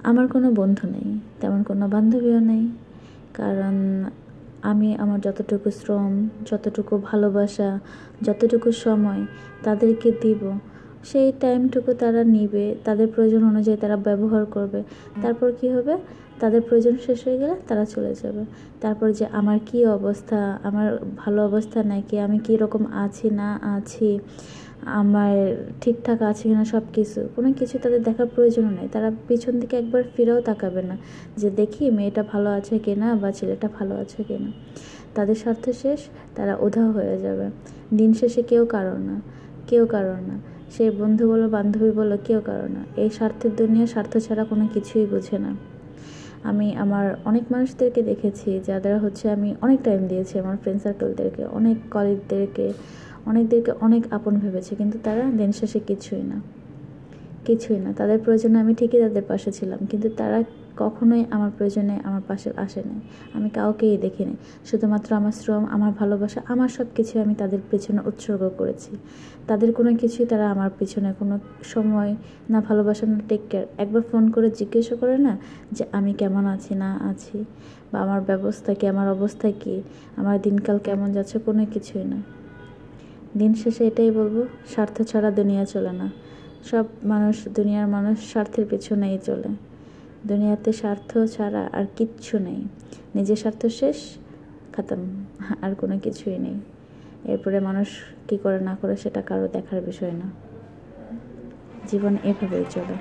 আমার কোনো বন্ধু নেই, তেমন কোনো বান্ধবীও নেই। কারণ আমি আমার যতটুকু শ্রম, যতটুকু ভালোবাসা, যতটুকু সময় তাদেরকে দিব, সেই টাইমটুকু তারা নিবে, তাদের প্রয়োজন অনুযায়ী তারা ব্যবহার করবে। তারপর কি হবে? তাদের প্রয়োজন শেষ হয়ে গেলে তারা চলে যাবে। তারপর যে আমার কি অবস্থা, আমার ভালো অবস্থা নাকি, আমি কী রকম আছি না আছি, আমার ঠিকঠাক আছে কিনা, সব কিছু কোনো কিছু তাদের দেখার প্রয়োজনও নেই। তারা পিছন দিকে একবার ফিরেও তাকাবে না যে দেখি মেয়েটা ভালো আছে কিনা বা ছেলেটা ভালো আছে কিনা। তাদের স্বার্থ শেষ, তারা উধাও হয়ে যাবে। দিন শেষে কেউ কারো না, কেউ কারো না, সে বন্ধু বলো বান্ধবী বলো, কেউ কারো না। এই স্বার্থের দুনিয়া স্বার্থ ছাড়া কোনো কিছুই বোঝে না। আমি আমার অনেক মানুষদেরকে দেখেছি যাদের হচ্ছে আমি অনেক টাইম দিয়েছি, আমার ফ্রেন্ড সার্কেলদেরকে, অনেক কলিগদেরকে, অনেকদেরকে অনেক আপন ভেবেছি, কিন্তু তারা দিন শেষে কিছুই না, কিছুই না। তাদের প্রয়োজনে আমি ঠিকই তাদের পাশে ছিলাম, কিন্তু তারা কখনোই আমার প্রয়োজনে আমার পাশে আসেনি। আমি কাউকেই দেখিনি। শুধুমাত্র আমার শ্রম, আমার ভালোবাসা, আমার সব কিছু আমি তাদের পেছনে উৎসর্গ করেছি। তাদের কোনো কিছুই তারা আমার পিছনে কোনো সময় না ভালোবাসা না টেক কেয়ার, একবার ফোন করে জিজ্ঞাসা করে না যে আমি কেমন আছি না আছি, বা আমার ব্যবস্থা কী, আমার অবস্থা কী, আমার দিনকাল কেমন যাচ্ছে, কোনো কিছুই না। দিন শেষে এটাই বলবো, স্বার্থ ছাড়া দুনিয়া চলে না। সব মানুষ, দুনিয়ার মানুষ স্বার্থের পেছনেই চলে। দুনিয়াতে স্বার্থ ছাড়া আর কিচ্ছু নেই। নিজের স্বার্থ শেষ, খতম, আর কোনো কিছুই নেই। এরপরে মানুষ কী করে না করে সেটা কারো দেখার বিষয় না। জীবন এভাবেই চলে।